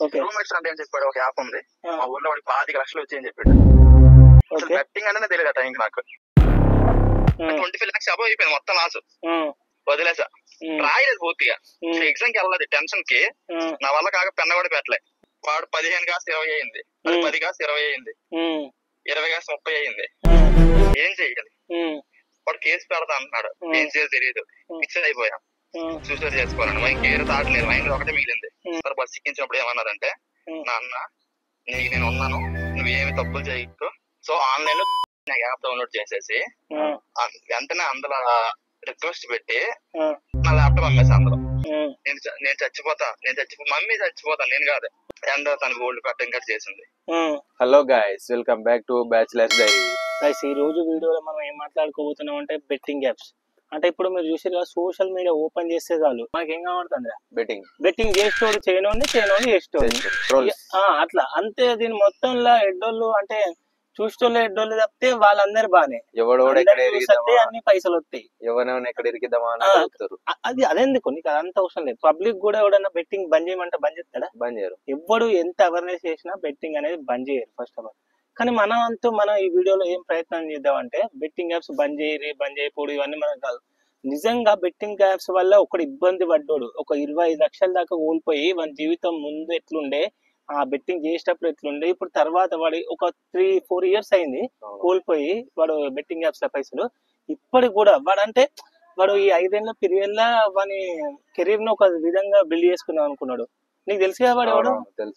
Roommates అంటే ఏం చెప్పాడు, ఒక యాప్ ఉంది మా ఊర్లో వాడికి 25 లక్షలు వచ్చాయని చెప్పాడు. అసలు బెట్టింగ్ అంటే తెలియదు ఆ టైంకి నాకు. 25 lakhs అబౌవ్ అయిపోయింది మొత్తం లాస్. వదిలేసా, రాయలేదు పూర్తిగా. ఎగ్జామ్ కి వెళ్ళలేదు టెన్షన్ కి. నా వల్ల కాక పెన్న కూడా పెట్టలే. వాడు 15 కాస్త 20 అయింది, 10 కాస్త 20 అయింది, 20 కాస్త 30 అయింది. ఏం చెయ్యాలి? వాడు కేసు పెడతా అంటున్నాడు, ఏం చేయాలి తెలియదు. ఫిక్స్ అయిపోయా, సూసైడ్ చేసుకోవాలని. ఇంకేదో థాట్ లేదు, మైండ్ ఒకటే మిగిలింది. బస్ ఎక్కించినప్పుడు ఏమన్నారంటే, నాన్న నీకు నేను ఉన్నాను, నువ్వేమి తప్పులు చేయకు. సో ఆన్లైన్ లో యాప్ డౌన్లోడ్ చేసేసి వెంటనే అందులో రిక్వెస్ట్ పెట్టి నా ల్యాప్టాప్ అమ్మేసి అందులో నేను చచ్చిపోతా మమ్మీ చచ్చిపోతా నేను కాదు. అండ్ తన గోల్డ్ కట్టింగ్ కట్ చేసింది. Hello guys, welcome back to bachelors diary. Guys, ఈ రోజు వీడియోలో మనం ఏం మాట్లాడుకోబోతున్నాం అంటే బెట్టింగ్ యాప్స్. అంటే ఇప్పుడు మీరు చూసారు సోషల్ మీడియా ఓపెన్ చేస్తే చాలు మనకి ఏం కావాలంటే బెట్టింగ్ చేసేటోడు చేయనోని చేసేటోడు అట్లా అంతే. దీని మొత్తంలో ఎడ్డోళ్ళు అంటే చూసేటోళ్ళు ఎడ్డోళ్ళు తప్పితే వాళ్ళందరూ బానే అన్ని పైసలు వస్తాయి. అది అదెందుకు నీకు అదంతా అవసరం లేదు. పబ్లిక్ కూడా ఎవడన్నా బెట్టింగ్ బంద్ చేయమంటే బంద్ చేస్తాడా? బంద్ చేయరు. ఎవ్వడు ఎంత అవేర్నెస్ చేసినా బెట్టింగ్ అనేది బంద్ చేయరు ఫస్ట్ ఆఫ్ ఆల్. కానీ మనం ఈ వీడియోలో ఏం ప్రయత్నం చేద్దామంటే బెట్టింగ్ యాప్స్ బంద్ చేయకూడదు ఇవన్నీ మనకు కాదు. నిజంగా బెట్టింగ్ యాప్స్ వల్ల ఒకడు ఇబ్బంది పడ్డాడు, ఒక 25 లక్షల దాకా కోల్పోయి వాడి జీవితం ముందు ఎట్లుండే, ఆ బెట్టింగ్ చేసేటప్పుడు ఎట్లుండే, ఇప్పుడు తర్వాత వాడి ఒక 3-4 years అయింది కోల్పోయి వాడు బెట్టింగ్ యాప్స్ లో పైసలు. ఇప్పటికి కూడా వాడు ఈ 5 ఏళ్ళ పీరియడ్ వాని కెరీర్ ను ఒక విధంగా బిల్డ్ చేసుకుందాం అనుకున్నాడు. నీకు తెలుసు కదా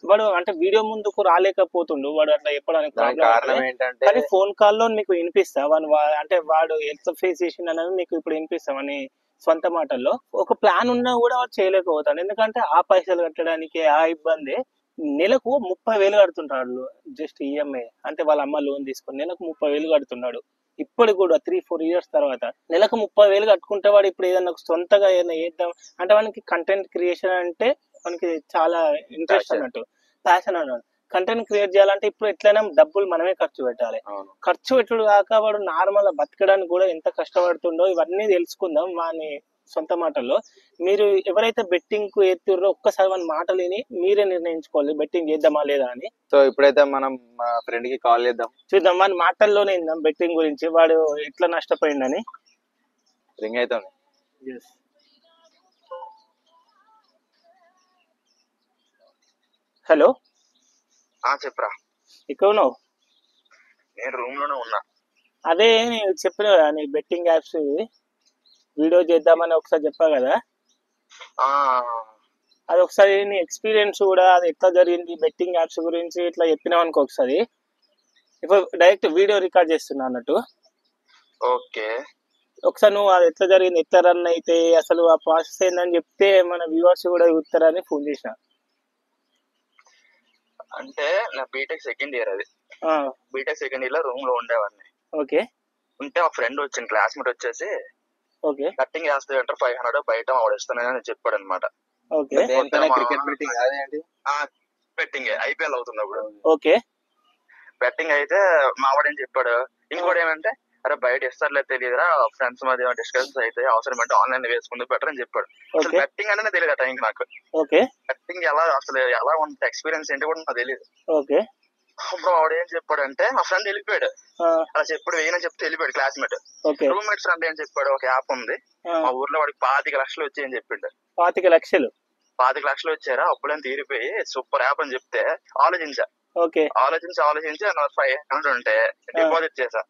వాడు అంటే వీడియో ముందుకు రాలేకపోతుండు, వాడు అట్లా చెప్పడానికి కానీ ఫోన్ కాల్లో మీకు వినిపిస్తా అంటే వాడు ఎంత ఫేస్ చేసిండు అనేది మీకు ఇప్పుడు వినిపిస్తాం అని సొంత మాటల్లో. ఒక ప్లాన్ ఉన్నా కూడా వాడు చేయలేకపోతాడు, ఎందుకంటే ఆ పైసలు కట్టడానికి ఆ ఇబ్బంది. నెలకు 30,000 కడుతుంటాడు జస్ట్ ఈఎంఐ. అంటే వాళ్ళ అమ్మ లోన్ తీసుకొని నెలకు 30,000 కడుతున్నాడు. ఇప్పటికి కూడా 3-4 years తర్వాత నెలకు 30,000 కట్టుకుంటే వాడు ఇప్పుడు ఏదన్నా సొంతగా ఏదైనా చేద్దాం అంటే వానికి కంటెంట్ క్రియేషన్ అంటే మనకి చాలా ఇంట్రెస్ట్ అన్నట్టు, ప్యాషన్ అన్నట్టు. కంటెంట్ క్రియేట్ చేయాలంటే ఇప్పుడు ఎట్లయినా డబ్బులు మనమే ఖర్చు పెట్టాలి. ఖర్చు పెట్టుడు కాక వాడు నార్మల్ బతకడానికి కూడా ఎంత కష్టపడుతుండో ఇవన్నీ తెలుసుకుందాం వాని సొంత మాటల్లో. మీరు ఎవరైతే బెట్టింగ్ కు ఎత్తుర్రో ఒక్కసారి వాని మాటలు విని మీరే నిర్ణయించుకోవాలి బెట్టింగ్ చేద్దామా లేదా అని. సో ఇప్పుడైతే మనం మా ఫ్రెండ్ కి కాల్ చేద్దాం, చూద్దాం వాని మాటల్లోనే ఇందాం బెట్టింగ్ గురించి, వాడు ఎట్లా నష్టపోయిందని. రింగ్ అవుతాం. హలో, చెప్పరా. ఇక్కడ ఉన్నావు? నేను రూమ్ లోనే ఉన్నా. అదే నేను చెప్పిన కదా నీ బెట్టింగ్ యాప్స్ వీడియో చేద్దామని ఒకసారి చెప్పా కదా, అది ఒకసారి నీ ఎక్స్పీరియన్స్ కూడా అది ఎట్లా జరిగింది బెట్టింగ్ యాప్స్ గురించి ఇట్లా చెప్పినావు అనుకో ఒకసారి. ఇప్పుడు డైరెక్ట్ వీడియో రికార్డ్ చేస్తున్నా అన్నట్టు. ఓకే, ఒకసారి నువ్వు అది ఎట్లా జరిగింది, ఎట్లా రన్ అయితే అసలు ఆ ప్రాసెస్ ఏందని చెప్తే మన వ్యూవర్స్ కూడా చూస్తారని ఫోన్ చేసిన. అంటే నా బీటెక్ సెకండ్ ఇయర్, అది బీటెక్ సెకండ్ ఇయర్ లో రూమ్ లో ఉండేవాడిని. ఓకే, ఉంటే ఒక ఫ్రెండ్ వచ్చింది, క్లాస్మేట్ వచ్చేసి ఓకే కట్టింగ్ చేస్తే 500 బయట ఆవిడేస్తానని చెప్పాడు అనమాట. బెట్టింగ్ ఐపీఎల్ అవుతుంది అప్పుడు. ఓకే, బెట్టింగ్ అయితే మా వాడు ఏం చెప్పాడు, ఇంకోటి ఏమంటే అరే బయట ఇస్తారులేదు తెలియదురా, ఫ్రెండ్స్ మధ్య డిస్కషన్స్ అయితే అవసరం అంటే ఆన్లైన్ వేసుకుంటే బెటర్ అని చెప్పాడు. అసలు బెట్టింగ్ అంటే తెలియదు ఆ టైంకి నాకు. బెట్టింగ్ అసలు ఎలా ఉంటుంది ఎక్స్పీరియన్స్ ఏంటి కూడా నాకు తెలియదు. అప్పుడు వాడు ఏం చెప్పాడు అంటే, మా ఫ్రెండ్ వెళ్ళిపోయాడు, అలా చెప్పాడు వేయని చెప్తే వెళ్ళిపోయాడు క్లాస్మేట్. రూమ్మేట్ ఫ్రెండ్ ఏం చెప్పాడు, ఒక యాప్ ఉంది మా ఊర్లో వాడికి 25 లక్షలు వచ్చాయని చెప్పిండు. 25 లక్షలు వచ్చారా, అప్పుడేం తీరిపోయి సూపర్ యాప్ అని చెప్తే ఆలోచించి 500 ఉంటే డిపాజిట్ చేశా.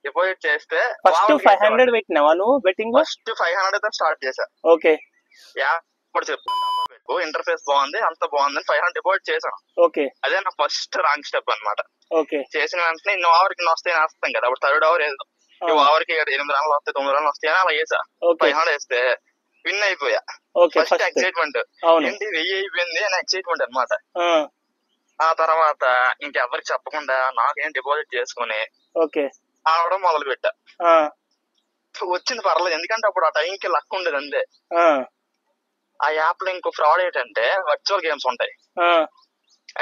డిపాజిట్ చేస్తే ఫస్ట్ 500 పెట్టినావా నువ్వు బెట్టింగ్? ఫస్ట్ 500 తో స్టార్ట్ చేశా. యాప్ కూడా చెప్పు, ఇంటర్ఫేస్ బాగుంది అంత బాగుంది, 500 డిపాజిట్ చేశాను. అదే నా ఫస్ట్ రాంగ్ స్టెప్ అనమాట. చేసిన వెంటనే ఇన్ని ఓవర్కి వస్తాయి వేస్తాం కదా, అప్పుడు 3rd ఓవర్ వేద్దాం, ఈ ఓవర్కి 8 రన్లు వస్తాయి 9 రన్లు వస్తాయి అని అలా వేసా. 500 వేస్తే విన్ అయిపోయా. ఫస్ట్ ఎక్సైట్మెంట్ ఏంటి 1000 అయిపోయింది అని ఎక్సైట్మెంట్ అనమాట. ఆ తర్వాత ఇంకెవరికి చెప్పకుండా నాకేం డిపాజిట్ చేసుకుని ఆడడం మొదలు పెట్టా. వచ్చింది పర్లేదు, ఎందుకంటే అప్పుడు ఆ టైంకి లక్ ఉండేది అంతే. ఆ యాప్ లో ఇంకో ఫ్రాడ్ ఏంటంటే వర్చువల్ గేమ్స్ ఉంటాయి,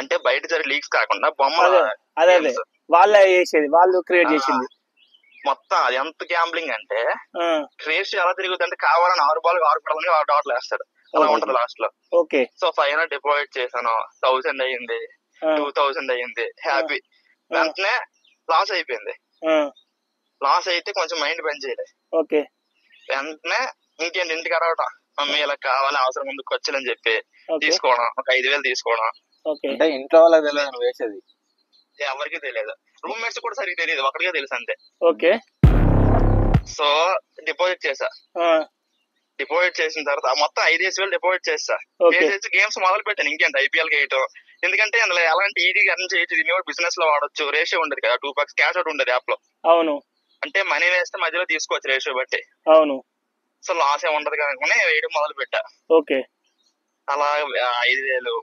అంటే బయట జరిగే లీక్స్ కాకుండా బొమ్మలు వాళ్ళు క్రియేట్ చేసింది మొత్తం. అది ఎంత గ్యాంబ్లింగ్ అంటే క్రియేట్ ఎలా తిరుగుతుంది అంటే కావాలని 6 బాల్ 6 పడాలని 6 డాట్లు వేస్తాడు. అలా ఉంటది లాస్ట్ లో. ఓకే. సో 500 డిపాజిట్ చేశాను, 1000 అయ్యింది, 2000 అయ్యింది, హ్యాపీ. వెంటనే లాస్ అయిపోయింది. లాస్ అయితే కొంచెం మైండ్ పని చేయలేదు. ఓకే. వెంటనే ఇంకేంటి ఇంటికి అడగటం, మమ్మీ ఇలా కావాలి అవసరం ముందుకు వచ్చాలని చెప్పి తీసుకోవడం, ఒక 5000 తీసుకోవడం. అంటే ఇంట్లో వాళ్ళకి తెలియదు వేసేది, ఎవరికి తెలియదు, రూమ్మేట్స్ కూడా సరిగ్గా తెలియదు, ఒకటిగా తెలుసు అంతే. ఓకే. సో డిపాజిట్ చేసా. డిపాజిట్ చేసిన తర్వాత మొత్తం 5,000 డిపాజిట్ చేస్తా. చేసేసి గేమ్స్ మొదలు పెట్టాను. ఇంకేంటి ఐపీఎల్ గేయటం, ఎందుకంటే అందులో ఎలాంటి ఈజీగా ఎర్న్ చేయొచ్చు, దీన్ని కూడా బిజినెస్ లో వాడొచ్చు. రేషియో ఉండదు కదా, 2 క్యాష్ అవుట్ ఉండదు యాప్ లో. అవును. అంటే మనీ వేస్తే మధ్యలో తీసుకోవచ్చు రేషియో బట్టి. అవును. సో లాస్ ఏ ఉండదు కనుక వేయడం మొదలు పెట్టా. ఓకే. అలా 5,000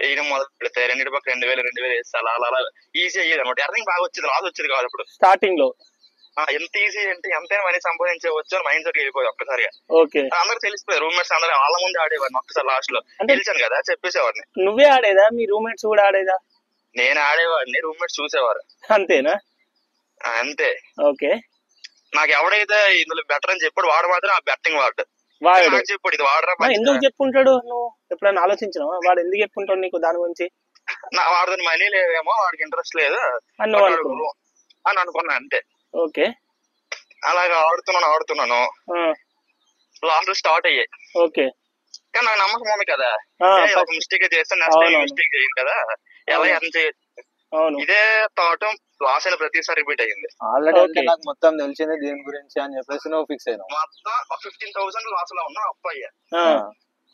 వేయడం మొదలు పెడితే 2,000 వేస్తే అలా అలా ఈజీ అయ్యేది అనమాట. ఎర్నింగ్ బాగా వచ్చేది, లాస్ వచ్చేది కాదు అప్పుడు స్టార్టింగ్ లో. ఎంత ఈజీ అంటే ఎంతైనా మనీ సంపాదించవచ్చు అని మైండ్ సెట్ వెళ్ళిపోయి ఒక్కసారిగా. ఓకే. అందరికి తెలిసిపోయి, రూమ్మేట్స్ అందరూ వాళ్ళ ముందు ఆడేవాడిని. ఒక్కసారి లాస్ట్ లో గెలిచాను కదా చెప్పేసేవాడిని. నువ్వే ఆడేదా, మీ రూమ్మేట్స్ కూడా ఆడేదా? నేను ఆడేవాడిని, రూమ్మేట్స్ చూసేవారు. అంతేనా? అంతే. ఓకే. నాకు ఎవడైతే ఇందులో బెటర్ అని చెప్పాడు వాడు మాత్రం ఆ బెట్టింగ్ వాడు చెప్పాడు, ఇది వాడరా. ఎందుకు చెప్పుంటాడు? నువ్వు ఎప్పుడైనా ఆలోచించినావా వాడు ఎందుకు చెప్పుంటాడు నీకు దాని గురించి? వాడిని మనీ లేదేమో, వాడికి ఇంట్రెస్ట్ లేదు అని అనుకున్నా అంతే. ఓకే. అలాగా ఆడుతున్నాను లాస్ట్ స్టార్ట్ అయ్యాయి. ఓకే. కానీ నాకు నమ్మకం ఉంది కదా, ఒక మిస్టేక్ చేస్తే మిస్టేక్ చేయను కదా, ఎలా ఎర్న్ చేయొచ్చు. ఇదే థాట్ లాస్ అయిన ప్రతిసారి రిపీట్ అయ్యింది. ఆల్రెడీ నాకు మొత్తం తెలిసింది దీని గురించి అని చెప్పేసి నువ్వు ఫిక్స్ అయినావు. మొత్తం 15,000 లాస్ లో ఉన్నా. అప్పు అయ్యా,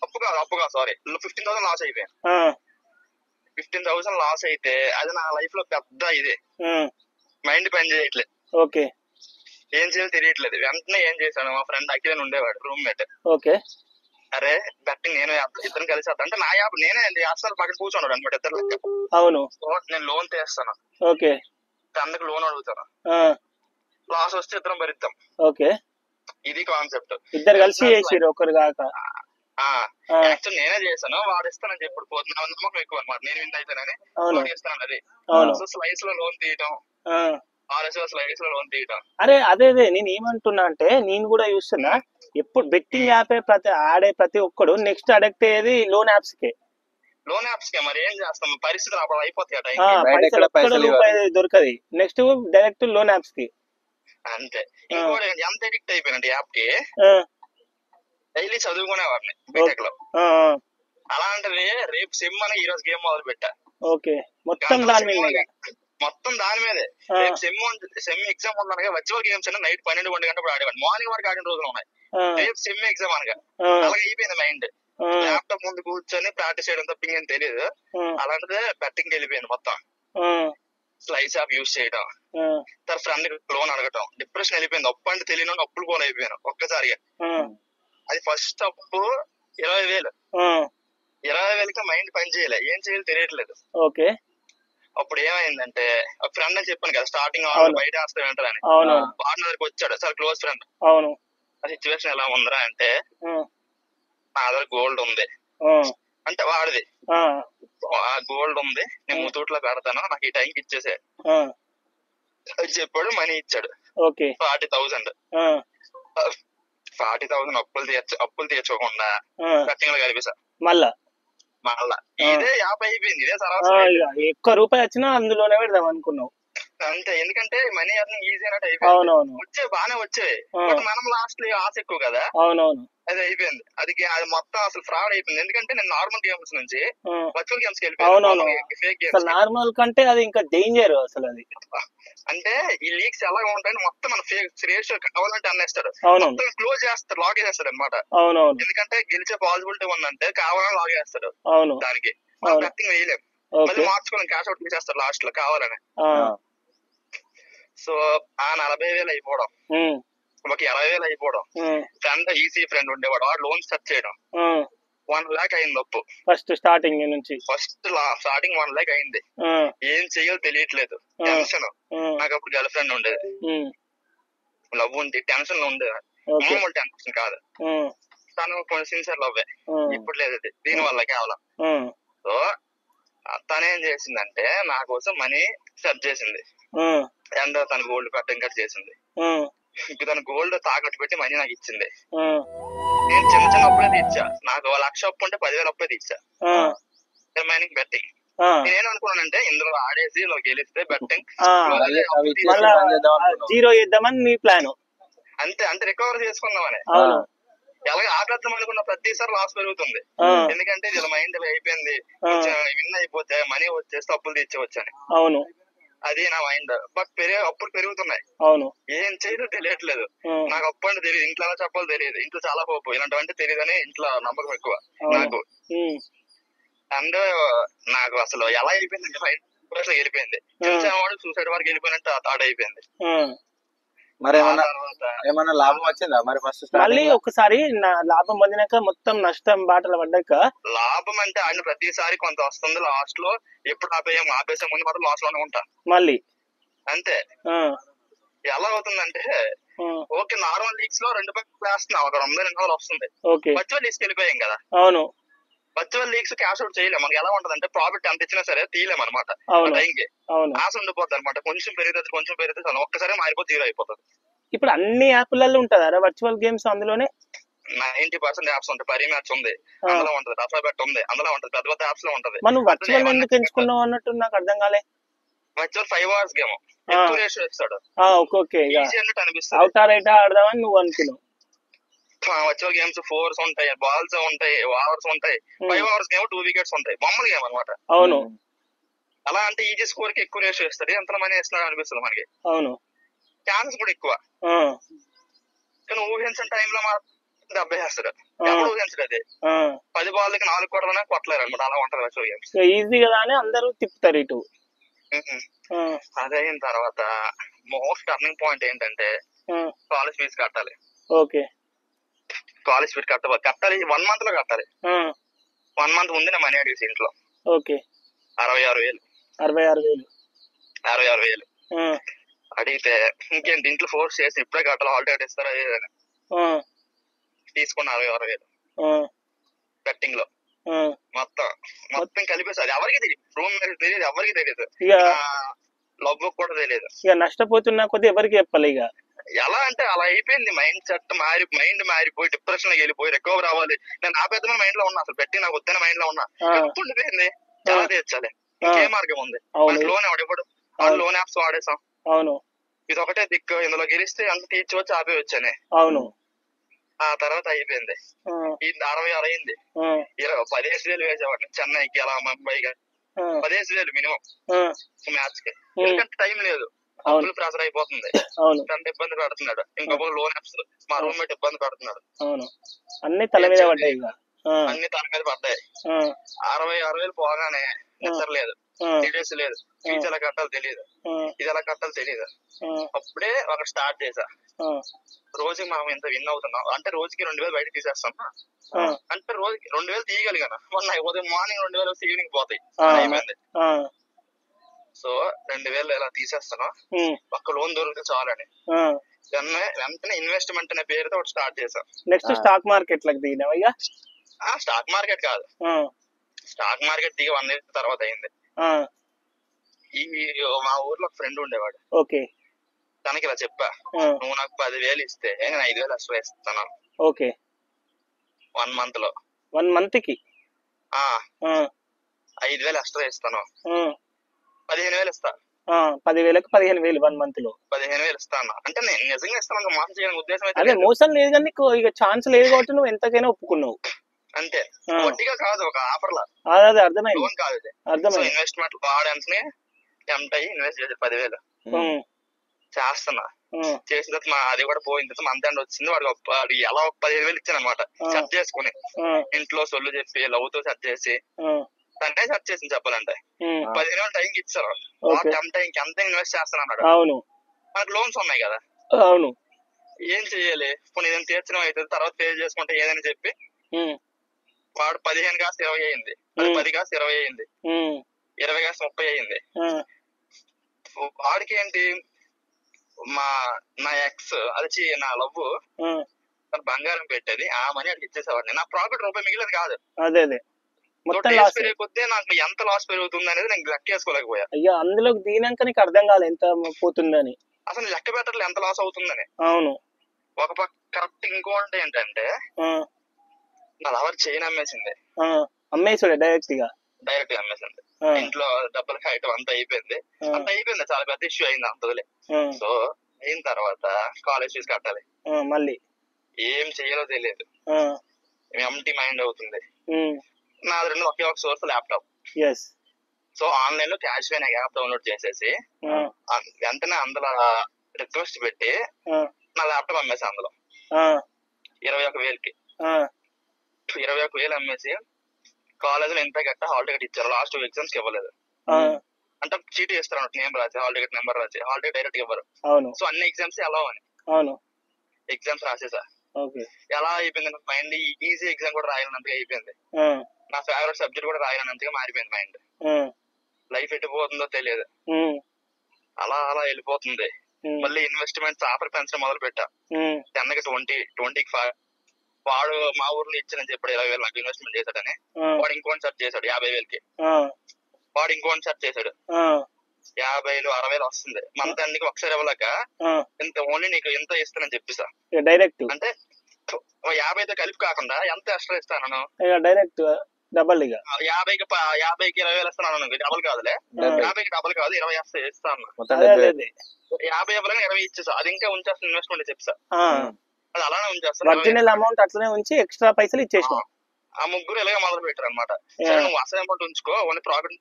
అప్పు కాదు సారీ, 15,000 లాస్ అయిపోయాను. 15,000 లాస్ అయితే అది నా లైఫ్ లో పెద్ద ఇదే, మైండ్ పని చేయట్లేదు. ఓకే. ఏం చేయాలో తెలియట్లేదు. వెంటనే ఏం చేశాను, మా ఫ్రెండ్ అఖిల్ ఉండేవాడు రూమ్మేట్. ఓకే. అరే బెట్టింగ్ నేను ఇద్దరం కలిసి అంటే నా యాప్ నేనే అసలు పక్కన కూర్చున్నాడు అనమాట ఇద్దరు. అవును. నేను లోన్ తీస్తాను. ఓకే. అందుకు లోన్ అడుగుతాను, లాస్ వస్తే ఇద్దరం భరిద్దాం. ఓకే. ఇది కాన్సెప్ట్. ఇద్దరు కలిసి చేసిరు ఒకరు కాక. యాక్చువల్ నేనే చేశాను, వాడు ఇస్తానని చెప్పి పోతున్నా, నమ్మకం ఎక్కువ అనమాట, నేను విన్ అయితేనని వాడు ఇస్తాను. అది స్లైస్ లో లోన్ తీయటం, స్లైస్ లో లోన్ తీయటం. అరే అదే నేను ఏమంటున్నా అంటే, నేను కూడా చూస్తున్నా ఎప్పుడు బెట్టింగ్ యాపే ఆడే ప్రతి ఒక్కడు నెక్స్ట్ అడిక్ట్ అయ్యేది లోన్ యాప్స్ కే. లోన్ యాప్స్ కే మరి ఏం చేస్తాం, పరిస్థితులు అప్పుడు అయిపోతాయి, దొరకది. నెక్స్ట్ డైరెక్ట్ లోన్ యాప్స్ కి. అంతే. ఇంకోటి ఎంత అడిక్ట్ అయిపోయినండి యాప్ కి, డైలీ చదువుకునేవాడిని బీటెక్ లో. అలాంటిది రేపు సిమ్ అని ఈ రోజు గేమ్ మొదలు పెట్టా. ఓకే. మొత్తం దాని మీదే. రేపు సెమ్ ఎగ్జామ్ ఉందనగా వర్చువల్ గేమ్స్ అన్న నైట్ 12-1 గంటప్పుడు ఆడేవాడిని. మార్నింగ్ వరకు ఆడిన రోజులు ఉన్నాయి. రేపు సెమ్ ఎగ్జామ్ అనగా అలాగే అయిపోయింది మైండ్. ల్యాప్టాప్ ముందు కూర్చొని ప్రాక్టీస్ చేయడం తప్ప ఇంకేం తెలియదు. అలాంటిదే బెట్టింగ్ వెళ్ళిపోయింది మొత్తం. స్లైస్ యాప్ యూజ్ చేయడం, తర్వాత ఫ్రెండ్ లోన్ అడగటం, డిప్రెషన్ వెళ్ళిపోయింది. అప్పు అంటే తెలియని అప్పులు కూడా అయిపోయాను ఒక్కసారిగా. అది ఫస్ట్ అప్పు 20,000. 20,000కి మైండ్ పని చేయలే, ఏం చేయాలి తెలియట్లేదు. ఓకే. అప్పుడు ఏమైందంటే, ఒక ఫ్రెండ్ అని చెప్పాను కదా స్టార్టింగ్, బయట వేస్తా వెంటనే వాడిన దగ్గరికి వచ్చాడు, సార్ క్లోజ్ ఫ్రెండ్. ఆ సిచ్యువేషన్ ఎలా ఉందిరా అంటే, నా దగ్గర గోల్డ్ ఉంది అంటే వాడిది గోల్డ్ ఉంది, నేను ముతూట్లో పెడతాను, నాకు ఈ టైంకి ఇచ్చేసే అని చెప్పాడు. మనీ ఇచ్చాడు 40,000. 40,000 అప్పులు తీర్చుకోకుండా బెట్టింగ్ లో కలిపేసా. మళ్ళా ఇదే యాప్ అయిపోయింది. ఇదే సరాసరి ఎక్కువ రూపాయి వచ్చినా అందులోనే పెడదాం అనుకున్నావు అంతే. ఎందుకంటే మనీ అర్నింగ్ ఈజీ అన్నట్టు అయిపోయింది. వచ్చేవి బాగానే వచ్చాయి, బట్ మనం లాస్ట్ ఆశ ఎక్కువ కదా. అది అయిపోయింది. అది మొత్తం అసలు ఫ్రాడ్ అయిపోయింది. ఎందుకంటే నేను నార్మల్ గేమ్స్ నుంచి వర్చువల్ గేమ్స్ కి వెళ్ళిపోయాను. Fake games. నార్మల్ కంటే అది ఇంకా డేంజర్ అసలు. అది అంటే ఈ లీక్స్ ఎలా ఉంటాయని మొత్తం మన ఫేక్ రేషియో కావాలంటే అన్నేస్తాడు, మొత్తం క్లోజ్ చేస్తాడు, లాగ్ చేస్తాడు అనమాట. ఎందుకంటే గెలిచే పాసిబిలిటీ ఉందంటే కావాలని లాగ్ చేస్తాడు. దానికి మనం బెట్టింగ్ వేయలేం, మళ్ళీ మార్చుకోలేం, క్యాష్ అవుట్ చేస్తాడు లాస్ట్ లో కావాలని. సో ఆ 40,000 అయిపోవడం, ఒక 20,000 అయిపోవడం. ఫ్రెండ్ ఈసీ ఫ్రెండ్ ఉండేవాడు, వాడు లోన్ సెర్చ్ చేయడం 1 lakh అయింది అప్పు. ఫస్ట్ స్టార్టింగ్ నుంచి 1 lakh అయింది. ఏం చెయ్యాలో తెలియట్లేదు, టెన్షన్. నాకు అప్పుడు గర్ల్ ఫ్రెండ్ ఉండేది, లవ్ ఉంది, టెన్షన్ లో ఉండేది. మామూలు టెన్షన్ కాదు, తను కొంచెం సిన్సియర్ లవ్. ఇప్పుడు లేదు అది, దీని వల్ల కేవలం. సో తనేం చేసిందంటే నా కోసం మనీ సెర్చ్ చేసింది, అండ్ తన గోల్డ్ పెట్టడం కట్ చేసింది. ఇంక తన గోల్డ్ తాకట్టు పెట్టి మనీ నాకు ఇచ్చింది. నేను చిన్న చిన్న అప్పుడే తీర్చా. నాకు 1,00,000 అప్పు ఉంటే 10,000 అప్పుడే తీర్చా. Remaining betting. నేనేం అనుకున్నానంటే ఇందులో ఆడేసి ఇందులో గెలిస్తే బెట్టింగ్ జీరో చేద్దామని నీ ప్లాన్. అంతే అంటే రికవర్ చేసుకుందామని. ఎలాగ ఆపేద్దాం అనుకున్న ప్రతిసారి లాస్ పెరుగుతుంది. ఎందుకంటే ఇలా మైండ్ అయిపోయింది, విన్ అయిపోతే మనీ వచ్చేస్తే అప్పులు తీర్చవచ్చు అని. అవును, అది నా మైండ్. బట్ అప్పులు పెరుగుతున్నాయి. అవును, ఏం చేయదో తెలియట్లేదు. నాకు అప్పు అంటే తెలియదు, ఇంట్లో ఎలా చెప్పాలో తెలియదు. ఇంట్లో చాలా హోప్, ఇలాంటివంటే తెలియదని ఇంట్లో నమ్మకం ఎక్కువ నాకు. అండ్ నాకు అసలు ఎలా అయిపోయింది మైండ్ వెళ్ళిపోయింది. తెలిసేవాడు సూసైడ్ వరకు వెళ్ళిపోయినట్టు థాట్ అయిపోయింది. మరి ఏమన్నా లాభం వచ్చిందా మరి ఫస్ట్? మళ్ళీ ఒకసారి లాభం పొందినాక మొత్తం నష్టం బాటలు పడ్డాక లాభం అంటే ఆయన ప్రతిసారి కొంత వస్తుంది. లాస్ట్ లో ఎప్పుడు ఆపేసే ముందు మాత్రం లాస్ లోనే ఉంటా మళ్ళీ. అంతే. ఎలా అవుతుందంటే ఓకే నార్మల్ లీగ్స్ లో 2 పక్కలు వేస్తున్నా, ఒక 200 వస్తుంది. వర్చువల్ లీగ్స్ వెళ్ళిపోయాం కదా. అవును, వర్చువల్ లీగ్స్ క్యాష్ అవుట్ చేయలేము. మనకి ఎలా ఉంటది అంటే ప్రాఫిట్ ఎంత ఇచ్చినా సరే తీయలేము అనమాట. టైంకి ఆశ ఉండిపోతుంది అనమాట. కొంచెం పెరిగితే ఒక్కసారి మారిపోతే జీరో అయిపోతుంది. ఇప్పుడు అన్ని యాప్లలో ఉంటదా వర్చువల్ గేమ్స్? అందులోనే 90% యాప్స్ ఉంటాయి. పరి మ్యాచ్ ఉంది, అందులో ఉంటది. రఫా బెట్ ఉంది, అందులో ఉంటది. పెద్ద పెద్ద యాప్స్ లో ఉంటది. మనం వర్చువల్ ఎందుకు ఎంచుకున్నావు అన్నట్టు నాకు అర్థం కాలే. వర్చువల్ 5 hours గేమ్, ఎక్కువ రేషియో ఇస్తాడు. ఈజీ అన్నట్టు అనిపిస్తుంది. అవుతార్ అయితే ఆడదామని నువ్వు అనుకున్నావు. వర్చువల్ గేమ్స్ 4s ఉంటాయి, బాల్స్ ఉంటాయి, ఓవర్స్ ఉంటాయి. 5 hours గేమ్ 2 wickets ఉంటాయి. బొమ్మల గేమ్ అనమాట. అవును, అలా అంటే ఈజీ స్కోర్ కి ఎక్కువ రేషియో ఇస్తాడు. ఎంత మనీ ఇస్తున్నాడు అనిపిస్తుంది మనకి. అవును, ఛాన్స్ కూడా ఎక్కువ. కానీ ఊహించిన టైంలో మాత్రం 70 వేస్తాడు. ఎప్పుడు ఊహించడు. అది 10 బాల్కి 4 కొట్టలనే కొట్టలేరు అనమాట. అలా ఉంటది వర్చువల్ గేమ్స్. ఈజీ కదా అని అందరూ తిప్పుతారు ఇటు. అదైన తర్వాత మోస్ట్ టర్నింగ్ పాయింట్ ఏంటంటే కాలేజ్ ఫీజు కట్టాలి. ఓకే, కాలేజ్ ఫీజు కట్టాలి. 1 month లో కట్టాలి. 1 month ముందు నేను మనీ అడిగేసి ఇంట్లో. ఓకే, 66,000 అడిగితే ఇంకేంటి ఇంట్లో ఫోర్స్ చేసి ఇప్పుడే కట్టాలి, హాల్ టికెట్ ఇస్తారా తీసుకున్న 66,000 బెట్టింగ్ లో మొత్తం కలిపేసి. అది ఎవరికి తెలియదు, రూమ్ తెలియదు, ఎవరికి తెలియదు, లవ్ కూడా తెలియదు. ఇక నష్టపోతున్నా కొద్ది ఎవరికి చెప్పాలి. ఇక ఎలా అంటే అలా అయిపోయింది. మైండ్ సెట్ మైండ్ మారిపోయి డిప్రెషన్ కి వెళ్ళిపోయి రికవర్ అవ్వాలి. నేను ఆ పెద్ద మైండ్ లో ఉన్నా, అసలు పెట్టి నాకు వద్దన మైండ్ లో ఉన్నా. ఎప్పుడు ఉండిపోయింది, చాలా తీర్చాలి, ఇంకే మార్గం ఉంది. లోన్ ఎవడు లోన్ యాప్స్ వాడేసాం. అవును, ఇది ఒకటే దిక్కు, ఇందులో గెలిస్తే అంత తీర్చవచ్చు, ఆపేయొచ్చని. అవును, ఆ తర్వాత అయిపోయింది. ఇది 66 అయింది. 15,000 వేసేవాడిని చెన్నైకి, అలా ముంబైకి. 15,000 మినిమం మ్యాచ్ కి. ఎందుకంటే టైం లేదు, అప్పులు ప్రెషర్ అయిపోతుంది. తండ్రి ఇబ్బంది పెడుతున్నాడు, ఇంకొక లోన్ యాప్స్ మా రూమ్మేట్ ఇబ్బంది పెడుతున్నాడు. అన్ని తల మీద పడ్డాయి. అన్ని తన మీద పడ్డాయి. 66,000 పోగానే నిద్ర లేదు, 3 days లేదు. ఫీజు ఎలా కట్టాలో తెలియదు, ఇది ఎలా కట్టాలో తెలియదు. అప్పుడే ఒక స్టార్ట్ చేసా. రోజుకి మనం ఇంత విన్ అవుతున్నాం అంటే రోజుకి 2,000 బయట తీసేస్తాం. అంటే రోజుకి 2,000 తీయగలిగాను. మొన్న ఉదయం మార్నింగ్ 2,000 వస్తే ఈవినింగ్ పోతాయి. అయిపోయింది. సో 2,000 ఇలా తీసేస్తాను, ఒక్క లోన్ దొరికితే చాలని. వెంటనే ఇన్వెస్ట్మెంట్ అనే పేరుతో ఒకటి స్టార్ట్ చేశాను. నెక్స్ట్ స్టాక్ మార్కెట్ లకు దిగినావయ్యా? స్టాక్ మార్కెట్ కాదు, స్టాక్ మార్కెట్ దిగి 1 year తర్వాత అయింది. మా ఊర్లో ఫ్రెండ్ ఉండేవాడు. ఓకే, తనకి ఇలా చెప్పా, నువ్వు నాకు 10,000 ఇస్తే నేను 5,000 ఎక్స్ట్రా ఇస్తాను. ఓకే, 1 month లో 1 month కి 5,000 ఎక్స్ట్రా ఇస్తాను. 15,000 ఇస్తా. 10,000కి 15,000 1 month లో 15,000 ఇస్తా అన్న. అంటే నేను నిజంగా ఇస్తాను, మోసం చేయని ఉద్దేశం అయితే. అదే మోసం లేదు కానీ నీకు ఇక ఛాన్స్ లేదు కాబట్టి నువ్వు ఎంతకైనా ఒప్పుకున్నావు. అంతే, వడ్డీగా కాదు, ఒక ఆఫర్ లా. అదే అర్థమైంది, లోన్ కాదు, అర్థమైంది. ఇన్వెస్ట్మెంట్ వాడని టెంప్ట్ అయ్యి ఇన్వెస్ట్ చేసి 10,000 చేస్తున్నా. చేసిన తర్వాత అది కూడా పోయిన తర్వాత మంత్ ఎండ్ వచ్చింది. వాడు ఎలా 15,000 ఇచ్చాను అనమాట. సెట్ చేసుకుని ఇంట్లో సొల్లు చెప్పి లవ్ తో సెట్ చేసి తనే సెట్ చేసింది చెప్పాలంటే. 15,000 టైంకి ఇచ్చారు. టైంకి అంతా ఇన్వెస్ట్ చేస్తాను అన్నాడు. అవును, మనకు లోన్స్ ఉన్నాయి కదా. అవును, ఏం చెయ్యాలి, కొన్ని ఏదైనా తీర్చడం అవుతుంది, తర్వాత పే చేసుకుంటే ఏదని చెప్పి వాడు 15 కాస్త 20 అయింది, 10 కాస్త 20 అయింది, 20 కాస్త 30 అయింది. వాడికి ఏంటి, నా ఎక్స్ అది నా లవ్ బంగారం పెట్టేది, ఆ మనీ అడిగి ఇచ్చేసేవాడిని. నా ప్రాఫిట్ రూపాయి మిగిలేదు కాదు. అదే పెరిగే కొద్దీ నాకు ఎంత లాస్ పెరుగుతుంది అనేది నేను లెక్క చేసుకోలేకపోయా. అయ్యా అందులోకి దీనాక నీకు అర్థం కాదు ఎంత పోతుందని. అసలు లెక్క పెట్టట్లే ఎంత లాస్ అవుతుందని. అవును, ఒక పక్క కరెక్ట్. ఇంకోటి ఏంటంటే నా లవర్ చైన్ అమ్మేసింది. అమ్మేసాడు డైరెక్ట్ గా అమ్మేసింది. ఇంట్లో డబ్బులు కాయటం అంతా అయిపోయింది. చాలా పెద్ద ఇష్యూ అయింది అంతలే. సో అయిన తర్వాత కాలేజ్ ఫీజు కట్టాలి, మళ్ళీ ఏం చెయ్యాలో తెలియదు, ఎంటీ మైండ్ అవుతుంది. నాది రెండు ఒకే ఒక సోర్స్ ల్యాప్టాప్. సో ఆన్లైన్ లో క్యాష్ అనే యాప్ డౌన్లోడ్ చేసేసి వెంటనే అందులో రిక్వెస్ట్ పెట్టి నా ల్యాప్టాప్ అమ్మేసి అందులో 21,000కి 21,000 అమ్మేసి కాలేజ్ లో ఎంత గట్ట హాల్ టికెట్ ఇచ్చారు. లాస్ట్ 2 ఎగ్జామ్స్ ఇవ్వలేదు. అంటే చీటీ ఇస్తారు అన్నట్టు, నేమ్ రాసి హాల్ టికెట్ నెంబర్ రాసి. హాల్ టికెట్ డైరెక్ట్ ఇవ్వరు. సో అన్ని ఎగ్జామ్స్ ఎలా అని ఎగ్జామ్స్ రాసేసా. ఎలా అయిపోయింది మైండ్, ఈజీ ఎగ్జామ్ కూడా రాయాలన్నంతగా అయిపోయింది. నా ఫేవరెట్ సబ్జెక్ట్ కూడా రాయాలన్నంతగా మారిపోయింది మైండ్. లైఫ్ ఎట్టిపోతుందో తెలియదు, అలా అలా వెళ్ళిపోతుంది. మళ్ళీ ఇన్వెస్ట్మెంట్స్ ఆఫర్ పెంచడం మొదలు పెట్టా. 10కి 20, 20కి 5. వాడు మా ఊర్లో ఇచ్చానని చెప్పాడు 20,000 నాకు ఇన్వెస్ట్మెంట్ చేశాడని. వాడు ఇంకోటి సెర్చ్ చేశాడు 50,000కి. వాడు ఇంకోటి సెర్చ్ చేశాడు 50,000, 60,000 వస్తుంది. మంత్ అన్నికి ఒకసారి ఇవ్వలేక ఇంత ఓన్లీ నీకు ఎంత ఇస్తానని చెప్పేసా డైరెక్ట్. అంటే 50తో కలిపి కాకుండా ఎంత ఎక్స్ట్రా ఇస్తాను డైరెక్ట్ డబల్. 50కి 20,000 ఇస్తాను. డబల్ కాదులే, 50కి డబల్ కాదు, 20 ఇస్తాను. 50 ఇవ్వలేక 20 ఇచ్చేసా. అది ఇంకా ఉంచేస్తాను ఇన్వెస్ట్మెంట్ చెప్పేసా. అది అలానే ఉంచేస్తాను. ఒరిజినల్ అమౌంట్ అట్లనే ఉంచి ఎక్స్ట్రా పైసలు ఇచ్చేసాం. ఆ ముగ్గురు ఇలాగే మొదలు పెట్టారు అనమాట. సరే నువ్వు అసలు అమౌంట్ ఉంచుకో, ఓన్లీ ప్రాఫిట్.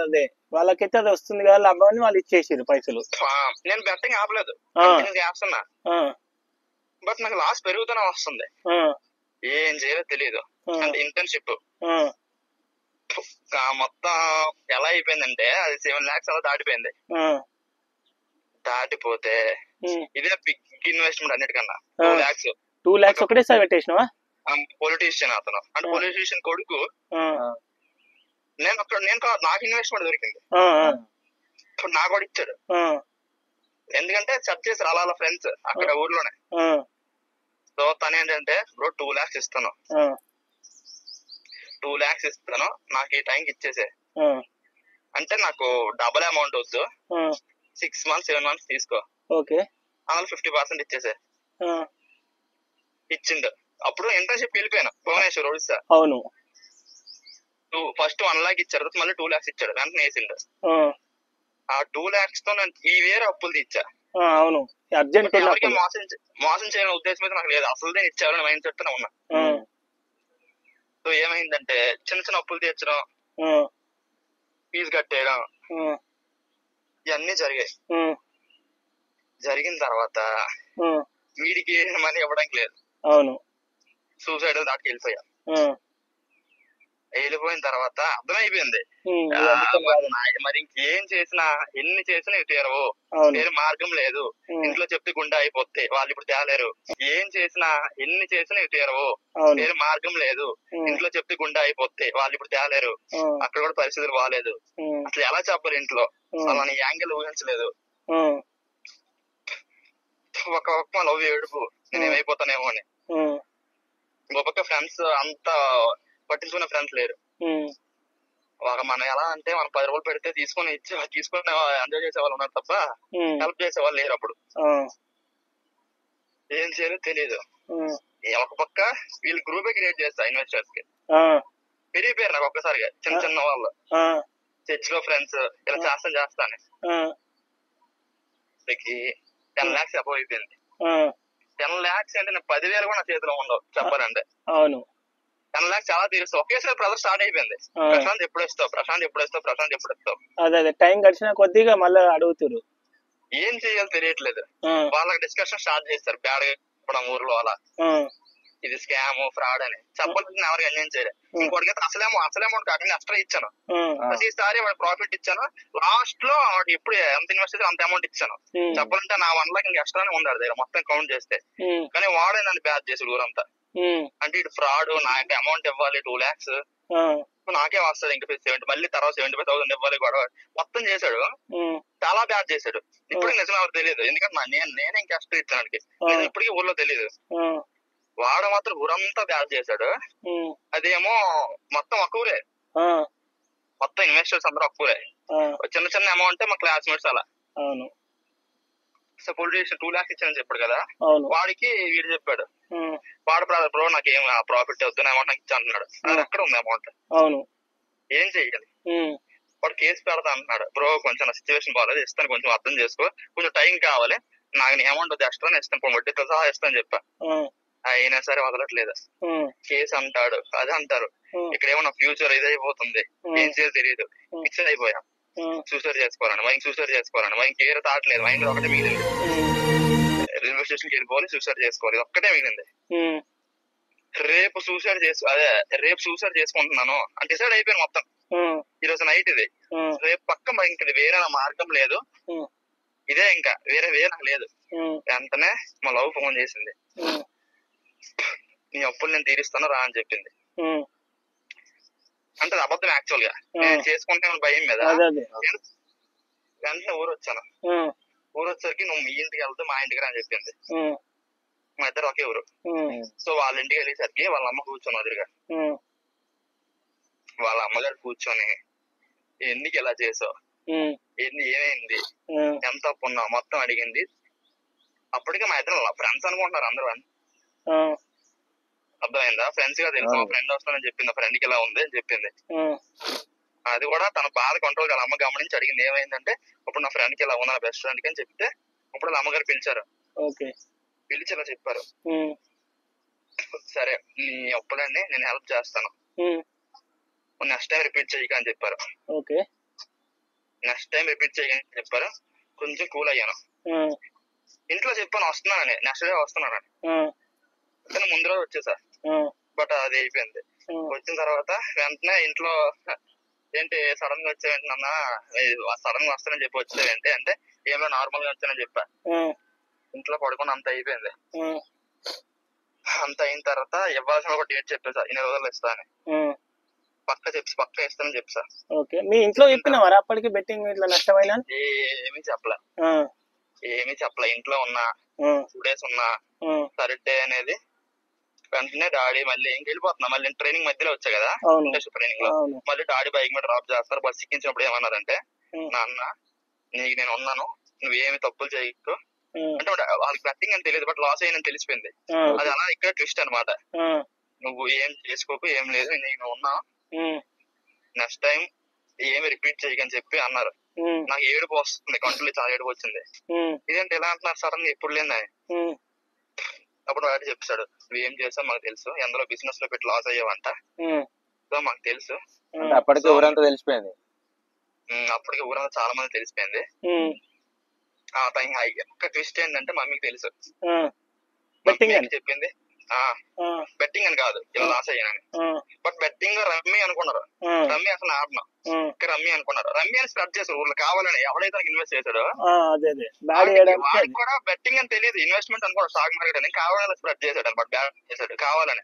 అదే వాళ్ళకైతే అది వస్తుంది కదా లాభం, వాళ్ళు ఇచ్చేసారు పైసలు. నేను బెట్టింగ్ ఆపలేదు, చేస్తున్నా. బట్ నాకు లాస్ పెరుగుతూనే వస్తుంది, ఏం చేయాలో తెలియదు. అంటే ఇంటర్న్షిప్ మొత్తం ఎలా అయిపోయిందంటే అది 7 lakhs అలా దాటిపోయింది. దాటిపోతే ఇదే బిగ్ ఇన్వెస్ట్మెంట్ అన్నిటికన్నా. 2 lakhs ఒకటేసారి పెట్టేసినావా? పొలిటీషియన్ అతను, అంటే పొలిటీషియన్ కొడుకు. నాకు ఇన్వెస్ట్మెంట్ దొరికింది, ఇప్పుడు నాకు కూడా ఇచ్చాడు. ఎందుకంటే సెర్చ్ చేశారు అలా ఫ్రెండ్స్ అక్కడ ఊర్లోనే. సో తను ఏంటంటే బ్రో 2 lakhs ఇస్తాను, 2 lakhs ఇస్తాను, నాకు ఈ టైంకి ఇచ్చేసే. అంటే నాకు డబుల్ అమౌంట్ వద్దు, 6 months 7 months తీసుకో, అందులో 50% ఇచ్చేసే. ఇచ్చిండు. అప్పుడు ఇంటర్న్షిప్ వెళ్ళిపోయాను భువనేశ్వర్, ఒడిశా. అవును. ఫస్ట్ 1 lakh ఇచ్చారు, మళ్ళీ 2 lakhs ఇచ్చాడు, వెంటనే వేసిండు. ఆ 2 lakhs తో నేను ఈ వేరే అప్పులు తీర్చా. అవును, అర్జెంట్. ఎవరికి మోసం చేయని ఉద్దేశం అయితే నాకు లేదు, అసలుదే ఇచ్చారు మైండ్ సెట్ ఉన్నా. సో ఏమైందంటే చిన్న చిన్న అప్పులు తీర్చడం, ఫీజు కట్టేయడం, ఇవన్నీ జరిగాయి. జరిగిన తర్వాత వీడికి మనీ ఇవ్వడానికి లేదు. అవును, సూసైడల్ దాటికి వెళ్ళిపోయా. వెళ్ళిపోయిన తర్వాత అర్థమైపోయింది మరి ఇంకేం చేసినా ఎన్ని చేసినా ఇటు తీరవు, వేరే మార్గం లేదు. ఇంట్లో చెప్తే గుండె అయిపోతే వాళ్ళు ఇప్పుడు తేలేరు. ఏం చేసినా ఎన్ని చేసినా ఇటు తీరవు, వేరే మార్గం లేదు. ఇంట్లో చెప్తే గుండె అయిపోతే వాళ్ళు ఇప్పుడు తేలేరు. అక్కడ కూడా పరిస్థితులు బాగాలేదు. అసలు ఎలా చెప్పారు ఇంట్లో, అలా నీ యాంగిల్ ఊహించలేదు. ఒక పక్క లవ్ ఏడుపు, నేనేమైపోతానేమో అని. ఇంకో పక్క ఫ్రెండ్స్ అంతా పట్టించుకునే ఫ్రెండ్స్ లేరు. మనం ఎలా అంటే మనం 10 రూపాయలు పెడితే తీసుకొని ఎంజాయ్ చేసే వాళ్ళు ఉన్నారు తప్ప హెల్ప్ చేసే వాళ్ళు లేరు. అప్పుడు ఏం చేయాలో తెలియదు. ఒక పక్క వీళ్ళు గ్రూపే క్రియేట్ చేస్తా ఇన్వెస్టర్స్ కి, పెరిగిపోయారు నాకు ఒక్కసారిగా చిన్న చిన్న వాళ్ళు. చర్చ్ లో ఫ్రెండ్స్ ఇలా చేస్తాను 10 lakhs అబౌవ్ అయిపోయింది. 10 lakhs అంటే నేను 10,000 కూడా నా చేతిలో ఉండవు చెప్పాలంటే. అవును, 10 lakhs చాలా తీరుస్తావు. ఒకేసారి ప్రెజర్ స్టార్ట్ అయిపోయింది. ప్రశాంత్ ఎప్పుడు ఇస్తావు. అదే టైం గడిచిన కొద్దిగా మళ్ళీ అడుగుతారు, ఏం చేయాలో తెలియట్లేదు. వాళ్ళకి డిస్కషన్ స్టార్ట్ చేస్తారు బ్యాడ్ గా ఊర్లో అలా, ఇది స్కామ్ ఫ్రాడ్ అని. చెప్పాల్సింది ఎవరికి అన్యాయం చేయలేదు. ఇంకోటికి అసలు అమౌంట్ కాకుండా ఎక్స్ట్రా ఇచ్చాను. ప్రతిసారి వాడు ప్రాఫిట్ ఇచ్చాను. లాస్ట్ లో ఎప్పుడు ఎంత ఇన్వెస్ట్ చేసి అంత అమౌంట్ ఇచ్చాను. చెప్పాలంటే నా 1 lakh ఇంకా ఎక్స్ట్రానే ఉండాలి దగ్గర మొత్తం కౌంట్ చేస్తే. కానీ వాడే నన్ను బ్యాచ్ చేసాడు ఊరంతా. అంటే ఇటు ఫ్రాడ్, నాకు అమౌంట్ ఇవ్వాలి 2 lakhs, నాకే వస్తుంది ఇంకా 70, మళ్ళీ తర్వాత 75,000 ఇవ్వాలి, గొడవ మొత్తం చేశాడు. చాలా బ్యాచ్ చేశాడు. ఇప్పుడు నిజం ఎవరు తెలియదు, ఎందుకంటే నేనే ఇంకా ఎక్స్ట్రా ఇచ్చాను. ఇప్పటికీ ఊర్లో తెలియదు. వాడు మాత్రం ఊరంతా బ్యాచ్ చేశాడు. అదేమో మొత్తం ఒక్కూరే, మొత్తం ఇన్వెస్టర్స్ అందరూ ఒక్కూరే. చిన్న చిన్న అమౌంట్ మా క్లాస్మేట్స్ అలా. పోలీస్ స్టేషన్ 2 lakhs ఇచ్చానని చెప్పాడు కదా, అవును. వాడికి వీడు చెప్పాడు, ఉమ్, వాడు బ్రో నాకేం ప్రాఫిట్ వద్దు, అమౌంట్ నాకు ఇచ్చా అంటున్నాడు. అది ఎక్కడ ఉంది అమౌంట్? అవును. ఏం చెయ్యాలి? ఉమ్, వాడు కేసు పెడతా అంటున్నాడు. బ్రో కొంచెం నా సిచ్యువేషన్ బాగాలేదు, ఇస్తాను, కొంచెం అర్థం చేసుకో, కొంచెం టైం కావాలి, నాకు నీ అమౌంట్ వద్దు, ఎక్స్ట్రా ఇస్తాను, వడ్డీతో సహా ఇస్తాను చెప్పా. అయినా సరే వదలట్లేదు. కేసు అంటాడు, అది అంటారు. ఇక్కడ ఏమన్నా ఫ్యూచర్ ఇదైపోతుంది, ఏం చేయాలో తెలియదు, ఫిక్స్ అయిపోయా. సూసైడ్ చేసుకోవాలని, మైండ్ సూసైడ్ చేసుకోవాలని, మైండ్ కేర్ తాట్లేదు, మైండ్ ఒకటే మిగిలింది, రైల్వే స్టేషన్కి వెళ్ళిపోవాలి, సూసైడ్ చేసుకోవాలి, ఒక్కటే మిగిలింది. రేపు సూసైడ్ చేసుకుంటున్నాను అని డిసైడ్ అయిపోయాను మొత్తం. ఈ రోజు నైట్ ఇది, రేపు పక్క ఇంక వేరే మార్గం లేదు, ఇదే ఇంకా వేరే నాకు లేదు. వెంటనే మా లవ్ ఫోన్ చేసింది, నీ అప్పులు నేను తీరుస్తాను రా అని చెప్పింది. అంటే అబద్ధం యాక్చువల్ గా, నేను చేసుకుంటే భయం మీద. వెంటనే ఊరు వచ్చాను, ఊరు వచ్చేసరికి నువ్వు మీ ఇంటికి వెళ్తే మా ఇంటికి రా అని చెప్పింది. మా ఇద్దరు ఒకే ఊరు. సో వాళ్ళ ఇంటికి వెళ్ళేసరికి వాళ్ళ అమ్మ కూర్చొని ఎదురుగా, వాళ్ళ అమ్మగారు కూర్చొని ఎందుకు ఇలా చేసావు, ఏమైంది, ఎంత అప్పు ఉన్నావు మొత్తం అడిగింది. అప్పటికే మా ఇద్దరు ఫ్రెండ్స్ అనుకుంటున్నారు అందరూ, అర్థమైందా? ఫ్రెండ్స్ గా తెలుసు, మా ఫ్రెండ్ వస్తానని చెప్పింది, ఫ్రెండ్ కి ఇలా ఉంది అని చెప్పింది. అది కూడా తన బాధ కంట్రోల్ గా అమ్మ గమనించి అడిగింది, ఏమైందంటే ఇప్పుడు నా ఫ్రెండ్ కి ఇలా ఉన్నా, బెస్ట్ ఫ్రెండ్ కి అని చెప్తే ఇప్పుడు అమ్మగారు పిలిచారు. పిలిచి ఇలా చెప్పారు, సరే నీ అప్పులన్నీ నేను హెల్ప్ చేస్తాను, నెక్స్ట్ టైం రిపీట్ చేయక అని చెప్పారు. నెక్స్ట్ టైం రిపీట్ చేయని చెప్పారు. కొంచెం కూల్ అయ్యాను, ఇంట్లో చెప్పాను వస్తున్నానని, నెక్స్ట్ డే వస్తున్నానని. కానీ ముందు రోజు వచ్చేసా, బట్ అది అయిపోయింది. వచ్చిన తర్వాత వెంటనే ఇంట్లో ఏంటి సడన్ గా వచ్చావేంటన్నా, సడన్ గా వస్తానని చెప్పి వచ్చావేంటి అంటే, ఏమో నార్మల్ గా వచ్చానని చెప్పా. ఇంట్లో పడుకుని అంత అయిపోయింది. అంత అయిన తర్వాత ఇవ్వాల్సిన ఒక డేట్ చెప్పేసా, 2 రోజులు ఇస్తాను, పక్క ఇస్తానని చెప్పా. మీ ఇంట్లో చెప్పినవారా అప్పటికి బెట్టింగ్ ఇట్లా నష్టమైనా? ఏమీ చెప్పలే. ఇంట్లో ఉన్నా 2 days ఉన్నా, థర్డ్ అనేది వెంటనే డాడీ మళ్ళీ ఇంకెళ్ళిపోతున్నా, మళ్ళీ ట్రైనింగ్ మధ్యలో వచ్చా కదా, ఇండస్ట్రీ ట్రైనింగ్ లో, మళ్ళీ డాడీ బైక్ మీద డ్రాప్ చేస్తారు. బస్ ఎక్కించినప్పుడు ఏమన్నారంటే, నాన్న నీకు నేను ఉన్నాను, నువ్వేమి తప్పులు చేయకు అంటే. వాళ్ళకి బెట్టింగ్ అని తెలియదు, బట్ లాస్ అయ్యని తెలిసిపోయింది. అది అలా ఇక్కడ ట్విస్ట్ అనమాట. నువ్వు ఏం చేసుకోకు, ఏం లేదు, నేను ఉన్నా, నెక్స్ట్ టైం ఏమి రిపీట్ చేయకని చెప్పి అన్నారు. నాకు ఏడుపు వస్తుంది, కంట్రోల్ చాలా ఏడుపు వచ్చింది. ఇదేంటి ఎలా అంటున్నారు సడన్ గా, ఎప్పుడు లేదా? అప్పుడు వాడు చెప్పాడు, నువ్వేం చేసావు మాకు తెలుసు, ఎందులో బిజినెస్ లో పెట్టి లాస్ అయ్యావంట, సో మాకు తెలుసు. అప్పటికే ఊరంతా తెలిసిపోయింది. అప్పటికే ఊరంతా చాలా మంది తెలిసిపోయింది. ఆ టైం ఒక్క ట్విస్ట్ ఏంటంటే మమ్మీకి తెలుసు, చెప్పింది బెట్టింగ్ అని కాదు, ఇలా లాస్ అయ్యానని. బట్ బెట్టింగ్ రమ్మీ అనుకున్నారు, రమ్మీ అసలు ఆడను, రమ్మీ అనుకున్నారు. రమ్మీ అని స్ప్రెడ్ చేశారు ఊర్లో కావాలని. ఎవడైతే ఇన్వెస్ట్ చేశాడో వాడికి కూడా బెట్టింగ్ అని తెలియదు, ఇన్వెస్ట్మెంట్ అనుకోవడం, స్టాక్ మార్కెట్ అని కావాలని స్ప్రెడ్ చేశాడు అనమాట, బ్యాడ్ చేశాడు కావాలని.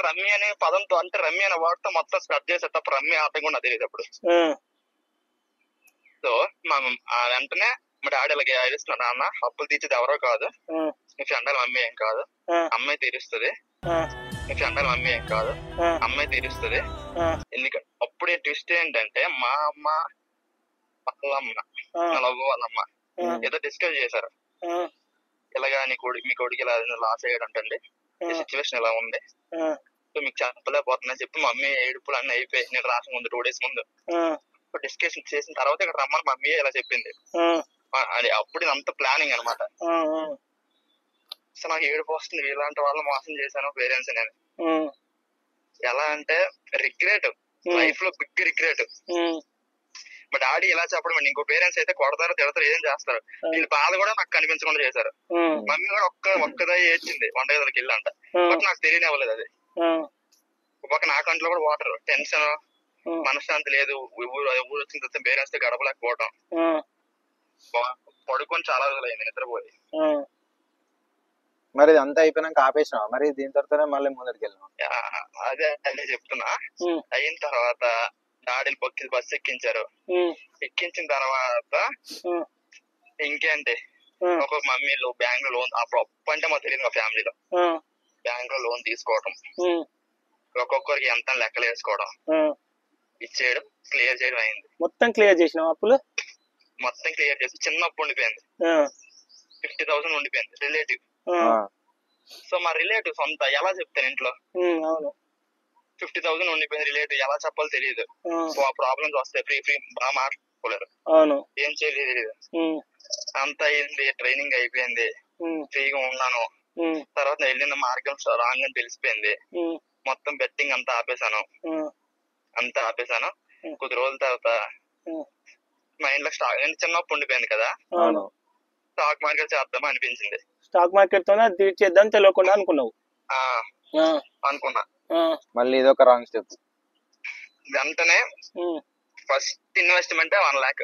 రమ్మీ అనే పదంతో, అంటే రమ్మీ అనే వాటితో మొత్తం స్ప్రెడ్ చేశాడు తప్ప రమ్మీ ఆడటం కూడా తెలియదు అప్పుడు. సో మా వెంటనే మా డాడీ ఇలాగే ఏడుస్తున్నాడు, నాన్న అప్పులు తీర్చేది ఎవరో కాదు, నీ ఫ్రెండ్ మమ్మీ ఏం కాదు, అమ్మాయి తీరుస్తుంది, నీ ఫ్రెండ్ మమ్మీ ఏం కాదు, అమ్మాయి తీరుస్తుంది. ఎందుకంటే అప్పుడే ట్విస్ట్ ఏంటంటే, మా అమ్మ వాళ్ళమ్మ, నా లవ్ వాళ్ళమ్మ ఏదో డిస్కస్ చేశారు, ఇలాగా మీ కొడుకు ఇలా లాస్ అయ్యాడంటండి, ఈ సిచ్యువేషన్ ఇలా ఉంది, సో మీకు చెప్పలేకపోతుందని చెప్పి మమ్మీ ఏడుపులు అన్నీ అయిపోయి, నేను రాసిన ముందు 2 days ముందు డిస్కషన్ చేసిన తర్వాత ఇక్కడ రమ్మని మమ్మీ ఇలా చెప్పింది. అది అప్పుడు అంత ప్లానింగ్ అనమాట. సో నాకు ఏడుపు వస్తుంది, ఇలాంటి వాళ్ళు మోసం చేశాను పేరెంట్స్ నేను. ఎలా అంటే రిగ్రెట్, లైఫ్ లో బిగ్ రిగ్రెట్. మా డాడీ ఇలా చెప్పడం, ఇంకో పేరెంట్స్ అయితే కొడతారు, తిడతారు, ఏం చేస్తారు, వీళ్ళ బాధ కూడా నాకు కనిపించకుండా చేశారు. మమ్మీ కూడా ఒక్కదా ఏడ్చింది వంటగదిలోకి వెళ్ళంట, బట్ నాకు తెలియనివ్వలేదు అది. ఒక నా కంట్లో కూడా వాటర్, టెన్షన్, మనశ్శాంతి లేదు. ఊరు వచ్చిన తర్వాత పేరెంట్స్ తో గడపలేకపోవడం, పడుకొని చాలా రోజులు అయింది నిద్రపోయి. మరి అంతా అయిపోయినాక ఆపేసినావా మరి? దీని తర్వాతనే మళ్ళీ ముందరికి వెళ్ళినాం. అదే చెప్తున్నా. అయిన తర్వాత డాడీలు బస్సు ఎక్కించారు. ఎక్కించిన తర్వాత ఇంకేంటి, ఒక మమ్మీలు బ్యాంక్ లో లోన్, అప్పుడు అప్పు అంటే మాకు తెలియదు, మా ఫ్యామిలీలో బ్యాంక్ లో లోన్ తీసుకోవడం, ఒక్కొక్కరికి ఎంత లెక్కలు వేసుకోవడం, ఇచ్చేయడం, క్లియర్ చేయడం అయింది. మొత్తం క్లియర్ చేసినావు అప్పులు? మొత్తం క్లియర్ చేసి చిన్న అప్పు ఉండిపోయింది. 50,000 ఉండిపోయింది రిలేటివ్. సో మా రిలేటివ్ సొంత ఎలా చెప్తాను ఇంట్లో. 50,000 ఉండిపోయింది రిలేటివ్, ఎలా చెప్పాలో తెలియదు. సో ఆ ప్రాబ్లమ్స్ వస్తాయి, ఫ్రీ బాగా మాట్లాడుకోలేరు, ఏం చేయలేదు తెలియదు. అంతా అయింది, ట్రైనింగ్ అయిపోయింది, ఫ్రీగా ఉన్నాను. తర్వాత వెళ్ళిన మార్గం రాంగ్ అని తెలిసిపోయింది. మొత్తం బెట్టింగ్ అంతా ఆపేశాను. కొద్ది రోజుల తర్వాత మైండ్ లో చిన్నప్పుడు ఉండిపోయింది కదా, స్టాక్ మార్కెట్ చేద్దాం అనిపించింది. స్టాక్ మార్కెట్ తో డీల్ చేద్దాం తెలియకుండా అనుకున్నావు. అనుకున్నా. మళ్ళీ ఇదొక రాంగ్ స్టెప్. వెంటనే ఫస్ట్ ఇన్వెస్ట్మెంట్ 1 lakh.